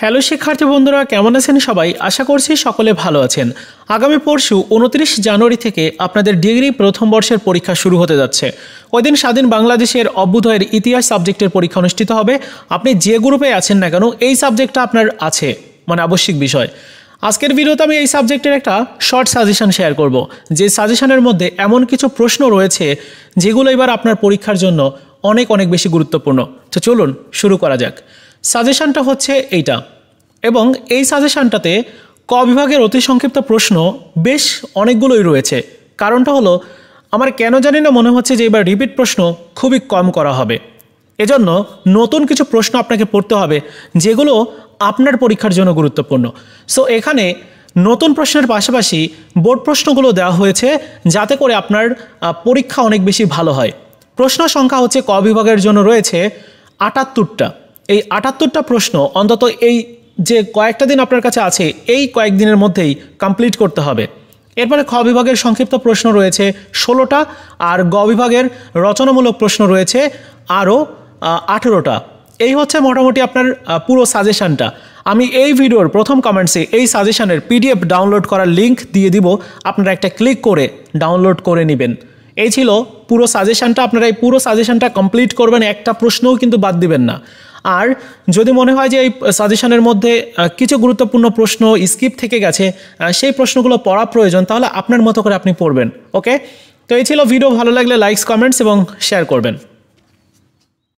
Hello শিক্ষার্থী বন্ধুরা, কেমন আছেন সবাই? আশা করছি সকলে ভালো আছেন। আগামী পরশু 29 জানুয়ারি থেকে আপনাদের ডিগ্রি প্রথম বর্ষের পরীক্ষা শুরু হতে যাচ্ছে। ওই দিন স্বাধীন বাংলাদেশের অভ্যুদয়ের ইতিহাস সাবজেক্টের পরীক্ষা অনুষ্ঠিত হবে। আপনি যে গ্রুপে আছেন না কেন, এই সাবজেক্টটা আপনার আছে, মানে আবশ্যিক বিষয়। আজকের ভিডিওতে আমি এই সাবজেক্টের একটা শর্ট সাজেশন শেয়ার করব, যে সাজেশনের মধ্যে এমন কিছু প্রশ্ন রয়েছে যেগুলো এবার আপনার পরীক্ষার জন্য অনেক অনেক বেশি গুরুত্বপূর্ণ। তো চলুন শুরু করা যাক। সাজেশনটা হচ্ছে এইটা, এবং এই সাজেশনটাতে ক বিভাগের অতি সংক্ষিপ্ত প্রশ্ন বেশ অনেকগুলোই রয়েছে। কারণটা হলো, আমার কেন জানি না মনে হচ্ছে যে এবার রিপিট প্রশ্ন খুবই কম করা হবে। এজন্য নতুন কিছু প্রশ্ন আপনাকে পড়তে হবে যেগুলো আপনার পরীক্ষার জন্য গুরুত্বপূর্ণ। সো এখানে নতুন প্রশ্নের পাশাপাশি বোর্ড প্রশ্নগুলো দেওয়া হয়েছে যাতে করে আপনার পরীক্ষা অনেক বেশি ভালো হয়। প্রশ্ন সংখ্যা হচ্ছে ক বিভাগের জন্য রয়েছে 78টা। এই 78টা প্রশ্ন অন্তত এই যে কয়েকটা দিন আপনার কাছে আছে, এই কয়েকদিনের মধ্যেই কমপ্লিট করতে হবে। এরপরে খ বিভাগের সংক্ষিপ্ত প্রশ্ন রয়েছে 16টা, আর গ বিভাগের রচনামূলক প্রশ্ন রয়েছে আরও 18টা। এই হচ্ছে মোটামুটি আপনার পুরো সাজেশনটা। আমি এই ভিডিওর প্রথম কমেন্টসে এই সাজেশনের পিডিএফ ডাউনলোড করার লিঙ্ক দিয়ে দিব, আপনারা একটা ক্লিক করে ডাউনলোড করে নেবেন। এই ছিল পুরো সাজেশনটা। আপনারা এই পুরো সাজেশনটা কমপ্লিট করবেন, একটা প্রশ্নও কিন্তু বাদ দিবেন না। আর যদি মনে হয় যে এই সাজেশনের মধ্যে কিছু গুরুত্বপূর্ণ প্রশ্ন স্কিপ থেকে গেছে, সেই প্রশ্নগুলো পড়া প্রয়োজন, তাহলে আপনার মতো করে আপনি পড়বেন। ওকে, তো এই ছিল ভিডিও। ভালো লাগলে লাইকস, কমেন্টস এবং শেয়ার করবেন।